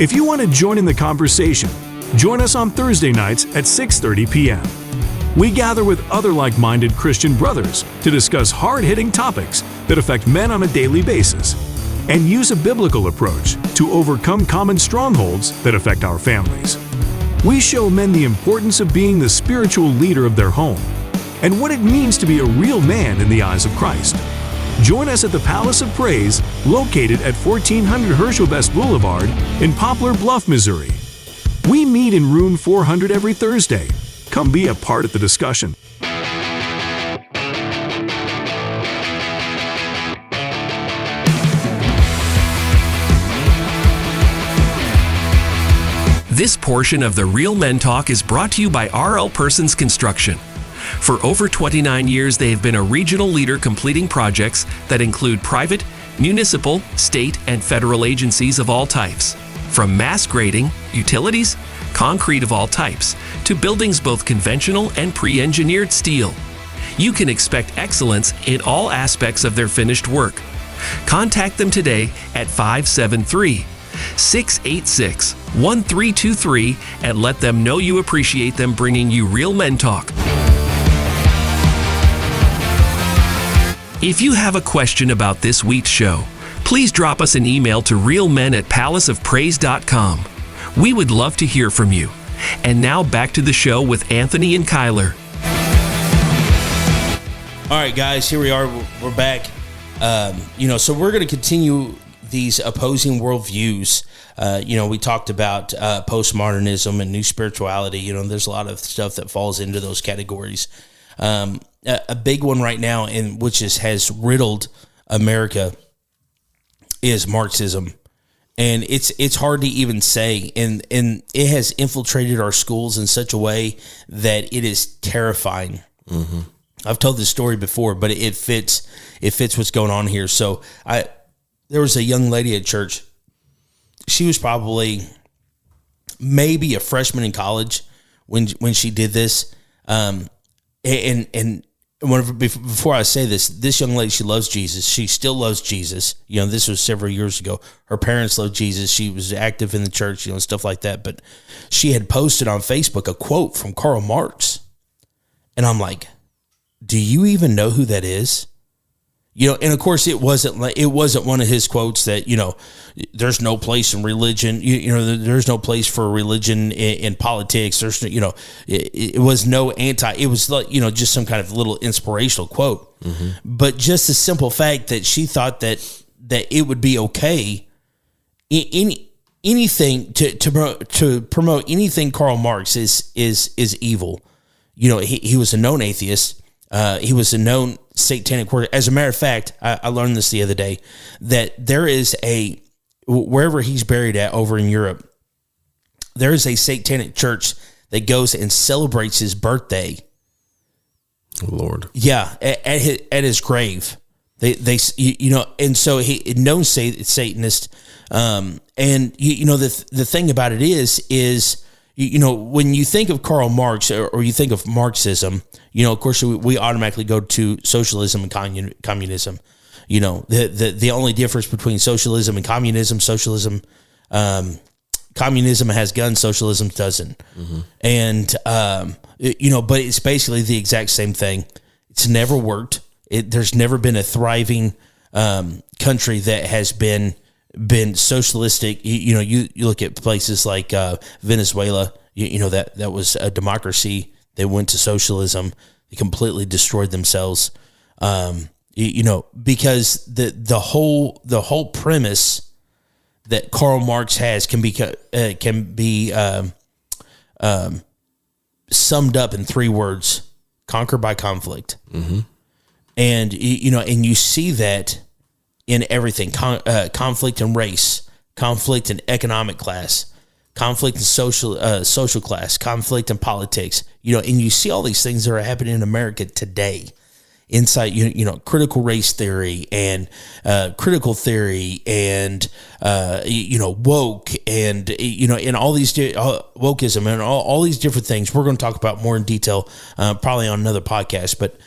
If you want to join in the conversation, join us on Thursday nights at 6:30 p.m. We gather with other like-minded Christian brothers to discuss hard-hitting topics that affect men on a daily basis and use a biblical approach to overcome common strongholds that affect our families. We show men the importance of being the spiritual leader of their home and what it means to be a real man in the eyes of Christ. Join us at the Palace of Praise, located at 1400 Herschel Best Boulevard in Poplar Bluff, Missouri. We meet in room 400 every Thursday. Come be a part of the discussion. This portion of the Real Men Talk is brought to you by R.L. Persons Construction. For over 29 years, they have been a regional leader completing projects that include private, municipal, state, and federal agencies of all types. From mass grading, utilities, concrete of all types, to buildings both conventional and pre-engineered steel. You can expect excellence in all aspects of their finished work. Contact them today at 573-686-1323 and let them know you appreciate them bringing you Real Men Talk. If you have a question about this week's show, please drop us an email to realmen@palaceofpraise.com. We would love to hear from you. And now back to the show with Anthony and Kyler. All right, guys, here we are. We're back. So we're going to continue these opposing worldviews. We talked about postmodernism and new spirituality. There's a lot of stuff that falls into those categories. A big one right now, and which has riddled America, is Marxism. And it's hard to even say, and it has infiltrated our schools in such a way that it is terrifying. Mm-hmm. I've told this story before, but it fits what's going on here. So there was a young lady at church. She was probably maybe a freshman in college when she did this. And before I say this young lady, she loves Jesus. She still loves Jesus. This was several years ago. Her parents loved Jesus. She was active in the church, stuff like that. But she had posted on Facebook a quote from Karl Marx. And I'm like, do you even know who that is? And of course it wasn't one of his quotes that, there's no place in religion, there's no place for religion in politics. There's, it was no it was like, just some kind of little inspirational quote. Mm-hmm. But just the simple fact that she thought that it would be okay, anything to promote anything Karl Marx is evil. He was a known atheist. He was a known satanic worker. As a matter of fact, I learned this the other day, that there is wherever he's buried at over in Europe, there is a satanic church that goes and celebrates his birthday. Lord. Yeah. At his grave. They and so he known Satanist. And the thing about it is, when you think of Karl Marx or you think of Marxism, of course we automatically go to socialism and communism. The only difference between socialism and communism, communism has guns, socialism doesn't. Mm-hmm. And, but it's basically the exact same thing. It's never worked. There's never been a thriving country that has been socialistic. You look at places like Venezuela, that was a democracy. They went to socialism. They completely destroyed themselves. Because the whole premise that Karl Marx has can be summed up in 3 words: conquer by conflict. Mm-hmm. And and you see that in everything: conflict in race, conflict in economic class, conflict in social class, conflict in politics. And you see all these things that are happening in America today. Inside, critical race theory and critical theory and woke and and all these wokeism and all these different things. We're going to talk about more in detail probably on another podcast. But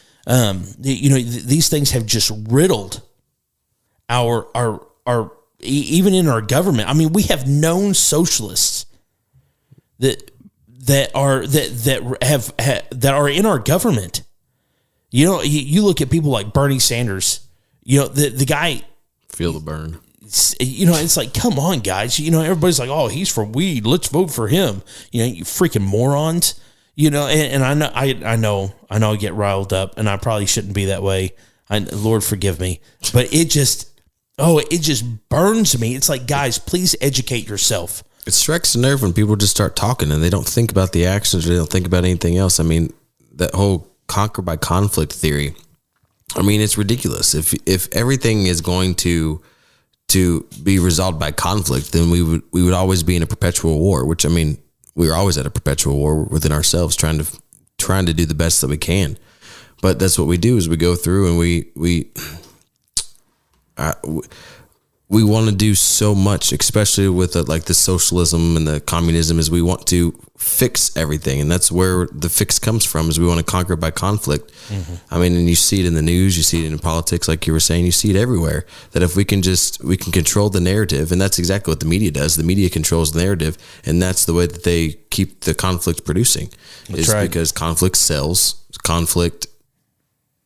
these things have just riddled our even in our government. I mean, we have known socialists that are in our government. You look at people like Bernie Sanders. The guy. Feel the burn. It's like, come on, guys. Everybody's like, oh, he's for weed. Let's vote for him. You freaking morons. And I know I get riled up, and I probably shouldn't be that way. Lord forgive me, but it just burns me. It's like, guys, please educate yourself. It strikes a nerve when people just start talking and they don't think about the actions, or they don't think about anything else. I mean, that whole conquer by conflict theory, I mean, it's ridiculous. If everything is going to be resolved by conflict, then we would always be in a perpetual war, which, I mean, we are always at a perpetual war within ourselves, trying to do the best that we can. But that's what we do, is we go through and we want to do so much, especially with the socialism and the communism, is we want to fix everything. And that's where the fix comes from, is we want to conquer by conflict. Mm-hmm. I mean, and you see it in the news, you see it in politics, like you were saying, you see it everywhere, that if we can control the narrative, and that's exactly what the media does. The media controls the narrative, and that's the way that they keep the conflict producing. That's right. Because conflict sells, conflict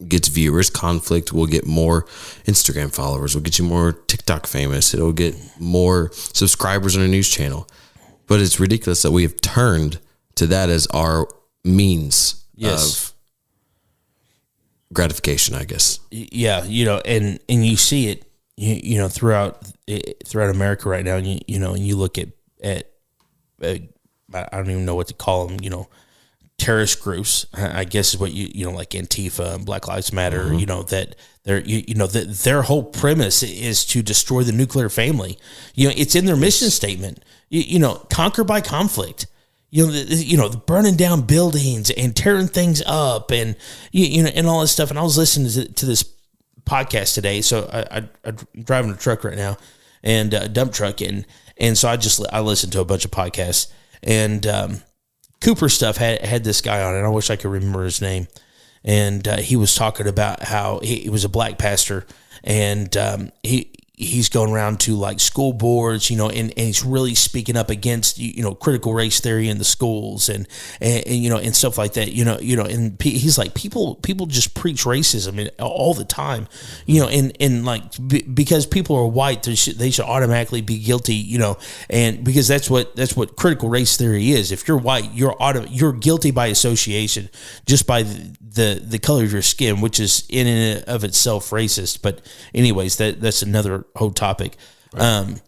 gets viewers, conflict will get more Instagram followers, will get you more TikTok famous, it'll get more subscribers on a news channel. But it's ridiculous that we have turned to that as our means of gratification, I guess. Yeah, and you see it you know, throughout America right now, and you look at I don't even know what to call them, you know, terrorist groups, I guess is what you know, like Antifa and Black Lives Matter, you know, that their whole premise is to destroy the nuclear family. You know, it's in their mission statement. You know, conquer by conflict. You know, the burning down buildings and tearing things up, and you know, and all this stuff. And I was listening to this podcast today, so I'm driving a truck right now, and a dump truck, and so I listened to a bunch of podcasts, and Cooper Stuff had this guy on, and I wish I could remember his name. And he was talking about how he was a black pastor, and he's going around to like school boards, you know, and he's really speaking up against, you know, critical race theory in the schools and you know, and stuff like that, you know, and he's like, people just preach racism all the time, you know, and like, because people are white, they should automatically be guilty, you know, and because that's what critical race theory is. If you're white, you're guilty by association just by the color of your skin, which is in and of itself racist. But anyways, that's another whole topic. Right.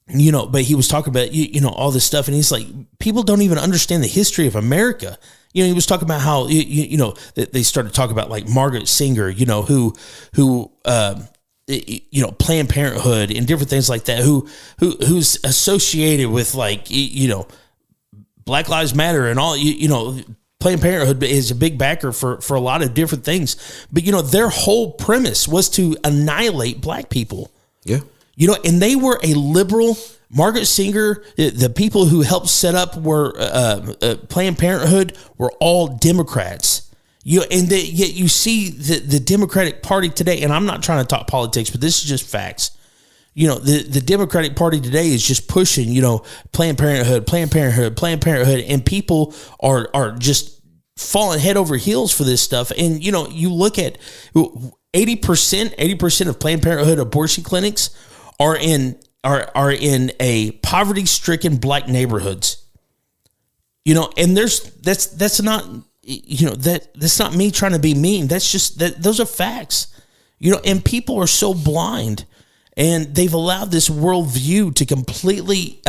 You know, but he was talking about, you know, all this stuff, and he's like, people don't even understand the history of America. You know, he was talking about how, you know, they started talking about like Margaret Sanger, you know, who you know, Planned Parenthood and different things like that, who's associated with, like, you know, Black Lives Matter and all, you know, Planned Parenthood is a big backer for a lot of different things. But, you know, their whole premise was to annihilate black people. Yeah. You know, and they were a liberal. Margaret Sanger, the people who helped set up were Planned Parenthood were all Democrats. Yet you see the Democratic Party today, and I'm not trying to talk politics, but this is just facts. You know, the Democratic Party today is just pushing, you know, Planned Parenthood, and people are just falling head over heels for this stuff. And, you know, you look at 80% of Planned Parenthood abortion clinics are in a poverty-stricken black neighborhoods. You know, and that's not, you know, that's not me trying to be mean. That's just those are facts. You know, and people are so blind. And they've allowed this worldview to completely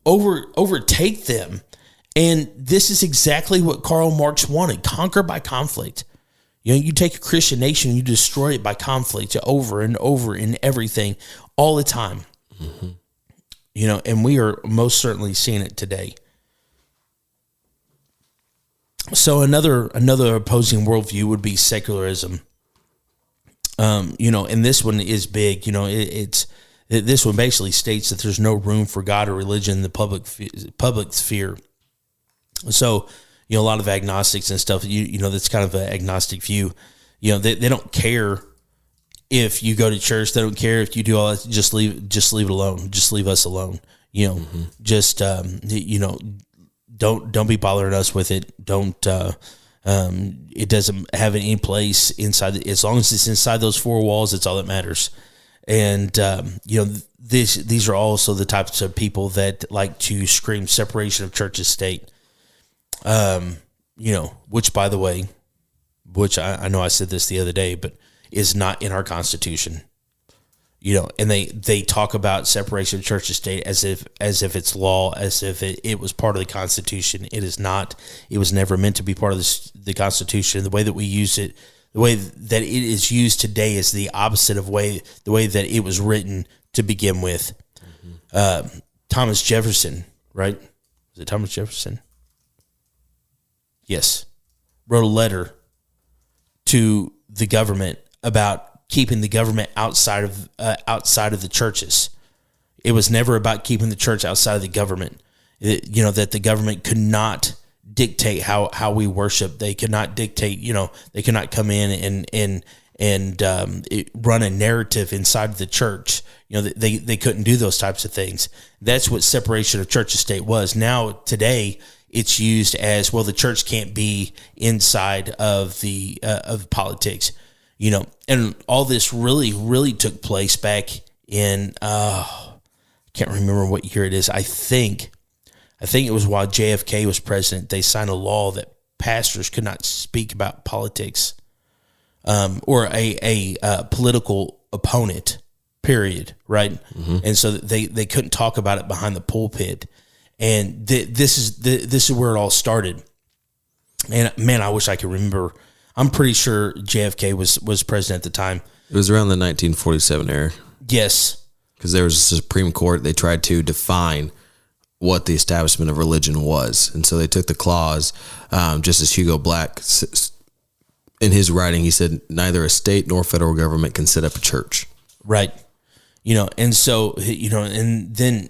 overtake them. And this is exactly what Karl Marx wanted: conquer by conflict. You know, you take a Christian nation, you destroy it by conflict over and over in everything, all the time. Mm-hmm. You know, and we are most certainly seeing it today. So another opposing worldview would be secularism. You know, and this one is big. You know, this one basically states that there's no room for God or religion in the public sphere. So, you know, a lot of agnostics and stuff, you know, that's kind of an agnostic view. You know, they don't care if you go to church. They don't care if you do all that. Just leave it alone. Just leave us alone. You know, just, you know, don't be bothering us with it. Don't, it doesn't have any place inside. As long as it's inside those four walls, it's all that matters. And, you know, these are also the types of people that like to scream separation of church and state. You know, which, by the way, I know I said this the other day, but is not in our Constitution. You know, and they talk about separation of church and state as if it's law, as if it was part of the Constitution. It is not. It was never meant to be part of the Constitution. The way that we use it, the way that it is used today, is the opposite of the way that it was written to begin with. Mm-hmm. Thomas Jefferson, right? Is it Thomas Jefferson? Yes, wrote a letter to the government about keeping the government outside of the churches. It was never about keeping the church outside of the government. You know, that the government could not dictate how we worship. They could not dictate. You know, they could not come in and run a narrative inside of the church. You know, they couldn't do those types of things. That's what separation of church and state was. Now today, it's used as, well, the church can't be inside of the of politics. You know, and all this really, really took place back in, I can't remember what year it is. I think it was while JFK was president. They signed a law that pastors could not speak about politics, or a political opponent, period, right? And so they couldn't talk about it behind the pulpit. And this is where it all started. And man, I wish I could remember. I'm pretty sure JFK was president at the time. It was around the 1947 era. Yes. Because there was a Supreme Court. They tried to define what the establishment of religion was. And so they took the clause, just as Hugo Black, in his writing, he said, neither a state nor federal government can set up a church. Right. And so, and then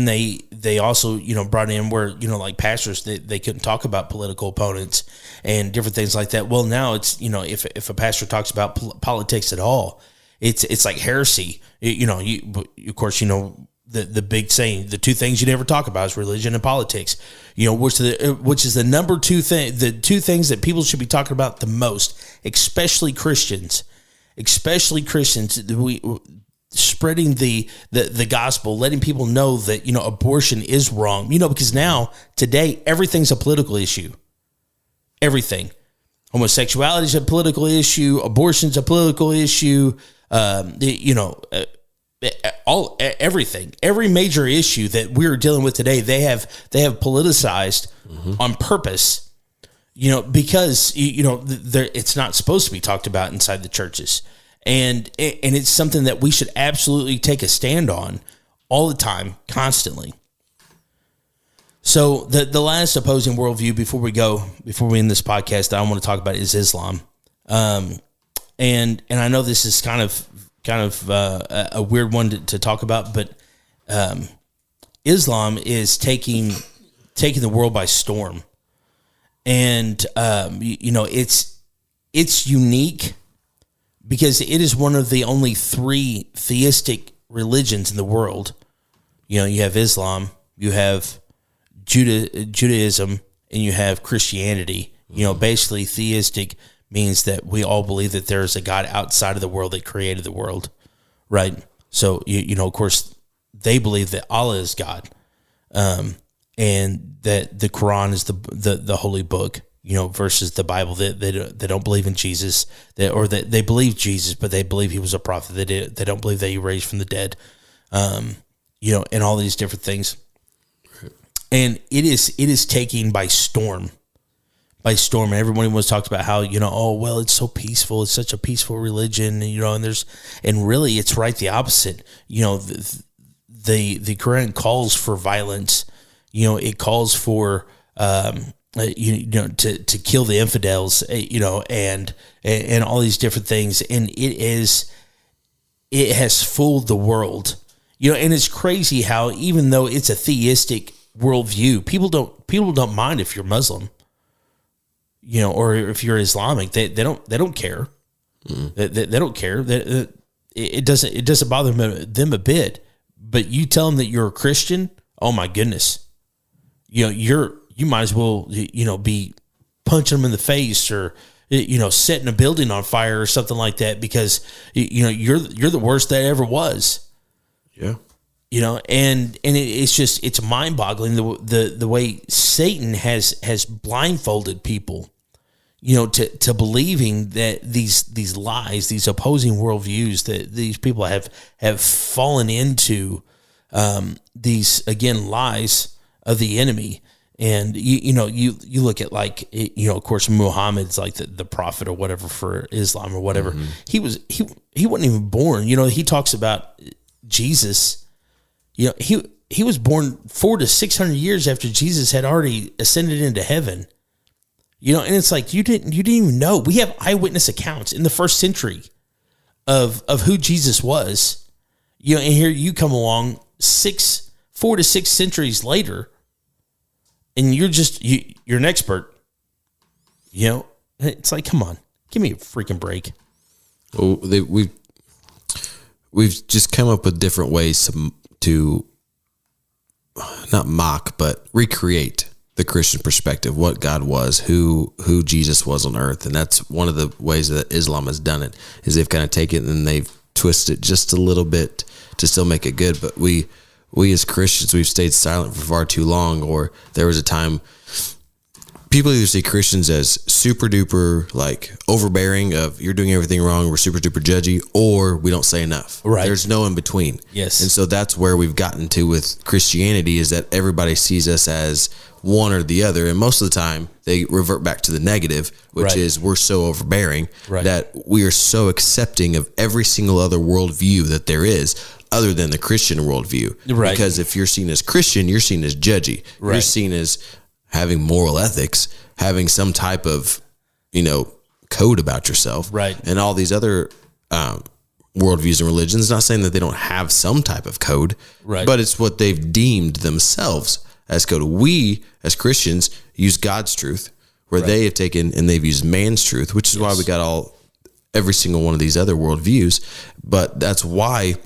they also, brought in where, like pastors, they couldn't talk about political opponents and different things like that. Well, now it's, if a pastor talks about politics at all, it's like heresy. Of course, the big saying, the two things you never talk about is religion and politics, which is the number two thing, the two things that people should be talking about the most, especially Christians, spreading the gospel, letting people know that, abortion is wrong, because now today, everything's a political issue. Everything. Homosexuality is a political issue. Abortion's a political issue. Everything, every major issue that we're dealing with today, they have politicized on purpose, because, it's not supposed to be talked about inside the churches. And it's something that we should absolutely take a stand on all the time, constantly. So the last opposing worldview before we end this podcast that I want to talk about is Islam. And I know this is kind of a weird one to talk about, but Islam is taking the world by storm. And it's unique because it is one of the only 3 theistic religions in the world. You have Islam, you have Judaism, and you have Christianity. Basically theistic means that we all believe that there is a God outside of the world that created the world, right? So, of course, they believe that Allah is God, and that the Quran is the holy book, versus the Bible. They don't believe in Jesus, that they believe Jesus, but they believe he was a prophet. They don't believe that he raised from the dead, and all these different things. And it is taking by storm. And everybody was talked about how, it's so peaceful. It's such a peaceful religion, and really it's right the opposite. The Quran calls for violence. It calls for, to kill the infidels, and all these different things. And it has fooled the world, and it's crazy how, even though it's a theistic worldview, people don't mind if you're Muslim, or if you're Islamic. They don't care. They don't care. It doesn't bother them a bit. But you tell them that you're a Christian, oh my goodness, you might as well be punching them in the face, or setting a building on fire or something like that, because you're the worst that ever was. Yeah. And it's mind boggling the way Satan has blindfolded people, to believing that these lies, these opposing worldviews that these people have fallen into, these, again, lies of the enemy. And you look at, like, of course, Muhammad's like the prophet or whatever for Islam or whatever. Mm-hmm. He wasn't even born. He talks about Jesus. He was born 400 to 600 years after Jesus had already ascended into heaven. And it's like, you didn't even know. We have eyewitness accounts in the first century of who Jesus was. And here you come along 4 to 6 centuries later, and you're an expert. It's like, come on, give me a freaking break. Well, we've just come up with different ways to not mock, but recreate the Christian perspective, what God was, who Jesus was on earth. And that's one of the ways that Islam has done it, is they've kind of taken it and they've twisted it just a little bit to still make it good. But we as Christians, we've stayed silent for far too long. Or there was a time people either see Christians as super duper like overbearing of you're doing everything wrong, we're super duper judgy, or we don't say enough. Right. There's no in between. Yes. And so that's where we've gotten to with Christianity, is that everybody sees us as one or the other. And most of the time they revert back to the negative, which Right. is we're so overbearing Right. that we are so accepting of every single other worldview that there is other than the Christian worldview. Right. Because if you're seen as Christian, you're seen as judgy. You're Right. seen as having moral ethics, having some type of, code about yourself. Right. And all these other worldviews and religions, not saying that they don't have some type of code, Right. but it's what they've deemed themselves as code. We, as Christians, use God's truth, where they have taken and they've used man's truth, which is why we got every single one of these other worldviews. But that's why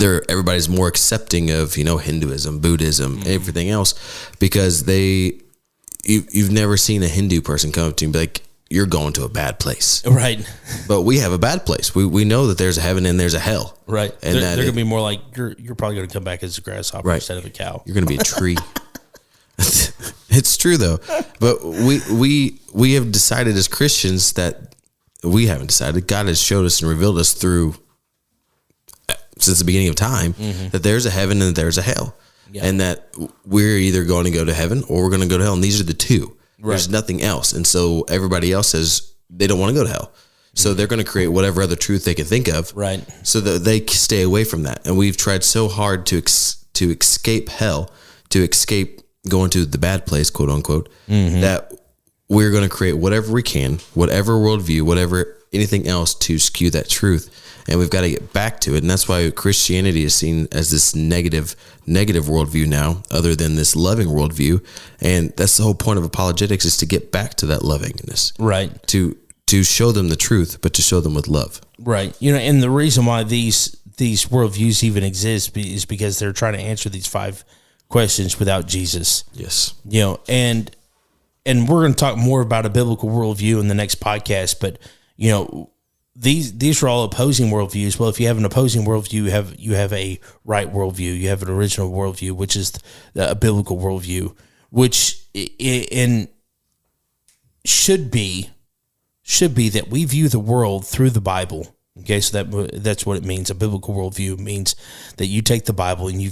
everybody's more accepting of, Hinduism, Buddhism, everything else, because you've never seen a Hindu person come up to you and be like, you're going to a bad place. Right. But we have a bad place. We know that there's a heaven and there's a hell. Right. And they're going to be more like, you're probably going to come back as a grasshopper Right. instead of a cow. You're going to be a tree. It's true though. But we have decided as Christians that we haven't decided. God has showed us and revealed us since the beginning of time that there's a heaven and there's a hell. Yeah. And that we're either going to go to heaven or we're going to go to hell. And these are the two. Right. There's nothing else. And so everybody else says they don't want to go to hell. So they're going to create whatever other truth they can think of. Right. So that they stay away from that. And we've tried so hard to escape hell, to escape going to the bad place, quote unquote, that we're going to create whatever we can, whatever worldview, whatever anything else to skew that truth. And we've got to get back to it. And that's why Christianity is seen as this negative worldview now, other than this loving worldview. And that's the whole point of apologetics, is to get back to that lovingness. Right. To show them the truth, but to show them with love. Right. And the reason why these worldviews even exist is because they're trying to answer these 5 questions without Jesus. Yes. And we're going to talk more about a biblical worldview in the next podcast, but these are all opposing worldviews. Well, if you have an opposing worldview, you have a right worldview. You have an original worldview, which is a biblical worldview, which should be that we view the world through the Bible. Okay, so that's what it means. A biblical worldview means that you take the Bible and you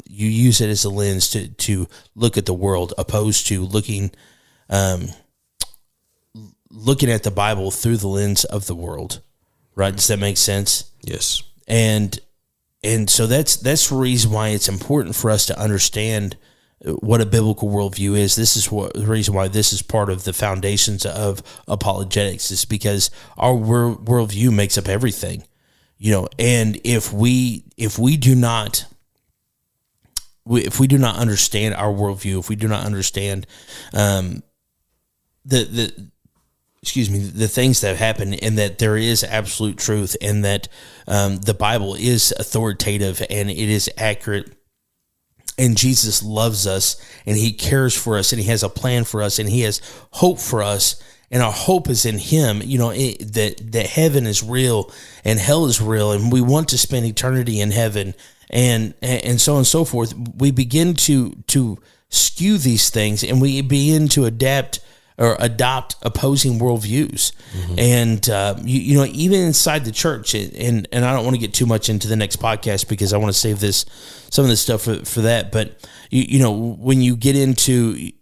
use it as a lens to look at the world, opposed to looking at the Bible through the lens of the world. Right? Does that make sense? Yes. And so that's the reason why it's important for us to understand what a biblical worldview is. This is the reason why this is part of the foundations of apologetics, is because our worldview makes up everything, and if we do not understand our worldview, if we do not understand the things that happen, and that there is absolute truth, and that the Bible is authoritative and it is accurate, and Jesus loves us and he cares for us and he has a plan for us and he has hope for us, and our hope is in him, that heaven is real and hell is real, and we want to spend eternity in heaven, and so on and so forth. We begin to skew these things, and we begin to adopt opposing worldviews. And even inside the church, and I don't want to get too much into the next podcast because I want to save some of this stuff for that, but when you get into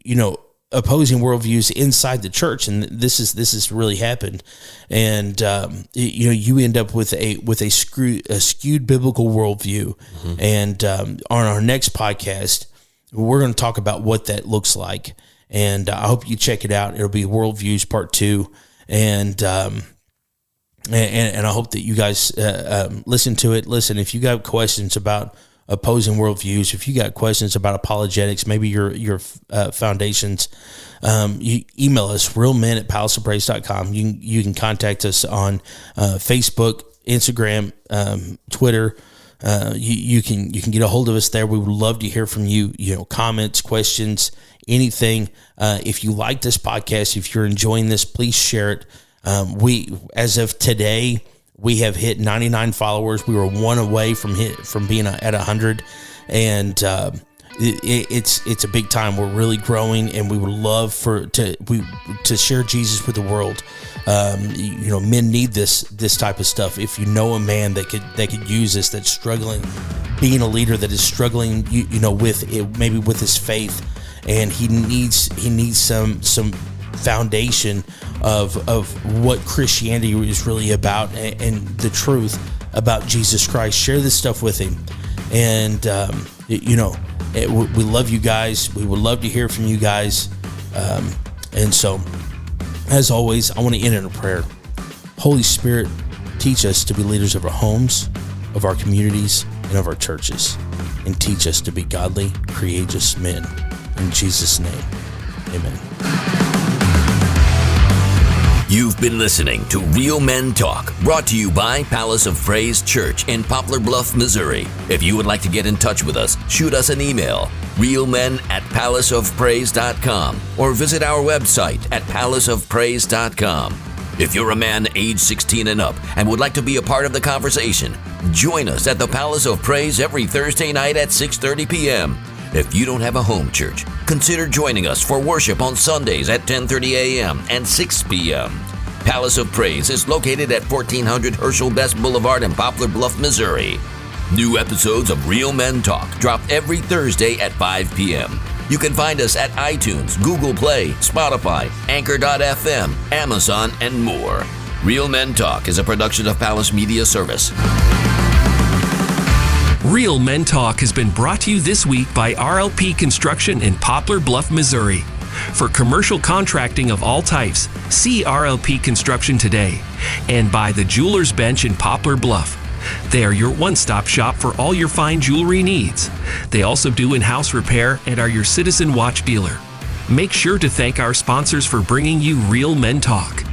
opposing worldviews inside the church, and this has really happened, and you end up with a skewed biblical worldview. And on our next podcast, we're going to talk about what that looks like. And I hope you check it out. It'll be Worldviews Part 2, and I hope that you guys listen to it. Listen, if you got questions about opposing worldviews, if you got questions about apologetics, maybe your foundations, you email us, realmen@palaceofpraise.com. You can contact us on Facebook, Instagram, Twitter. You can get a hold of us there. We would love to hear from you. Comments, questions, anything. If you like this podcast, if you're enjoying this, please share it. As of today, we have hit 99 followers. We were one away from being at 100, and it's a big time. We're really growing, and we would love to share Jesus with the world. Men need this type of stuff. If you know a man that could use this, that's struggling, being a leader that is struggling, with it, maybe with his faith, and he needs some foundation of what Christianity is really about, and the truth about Jesus Christ. Share this stuff with him, and we love you guys. We would love to hear from you guys, and so, as always, I want to end in a prayer. Holy Spirit, teach us to be leaders of our homes, of our communities, and of our churches, and teach us to be godly, courageous men. In Jesus' name, amen. You've been listening to Real Men Talk, brought to you by Palace of Praise Church in Poplar Bluff, Missouri. If you would like to get in touch with us, shoot us an email, realmen@palaceofpraise.com, or visit our website at palaceofpraise.com. If you're a man age 16 and up and would like to be a part of the conversation, join us at the Palace of Praise every Thursday night at 6:30 p.m. If you don't have a home church, consider joining us for worship on Sundays at 10:30 a.m. and 6 p.m. Palace of Praise is located at 1400 Herschel Best Boulevard in Poplar Bluff, Missouri. New episodes of Real Men Talk drop every Thursday at 5 p.m. You can find us at iTunes, Google Play, Spotify, Anchor.fm, Amazon, and more. Real Men Talk is a production of Palace Media Service. Real Men Talk has been brought to you this week by RLP Construction in Poplar Bluff, Missouri. For commercial contracting of all types, see RLP Construction today. And by the Jeweler's Bench in Poplar Bluff. They are your one-stop shop for all your fine jewelry needs. They also do in-house repair and are your Citizen watch dealer. Make sure to thank our sponsors for bringing you Real Men Talk.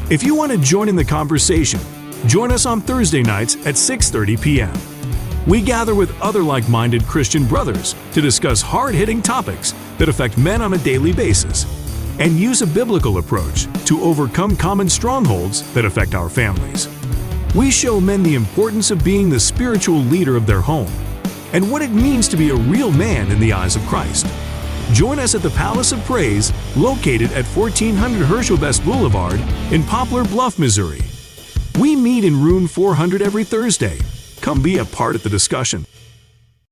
If you want to join in the conversation, join us on Thursday nights at 6:30 p.m. We gather with other like-minded Christian brothers to discuss hard-hitting topics that affect men on a daily basis and use a biblical approach to overcome common strongholds that affect our families. We show men the importance of being the spiritual leader of their home and what it means to be a real man in the eyes of Christ. Join us at the Palace of Praise, located at 1400 Herschel Best Boulevard in Poplar Bluff, Missouri. We meet in room 400 every Thursday. Come be a part of the discussion.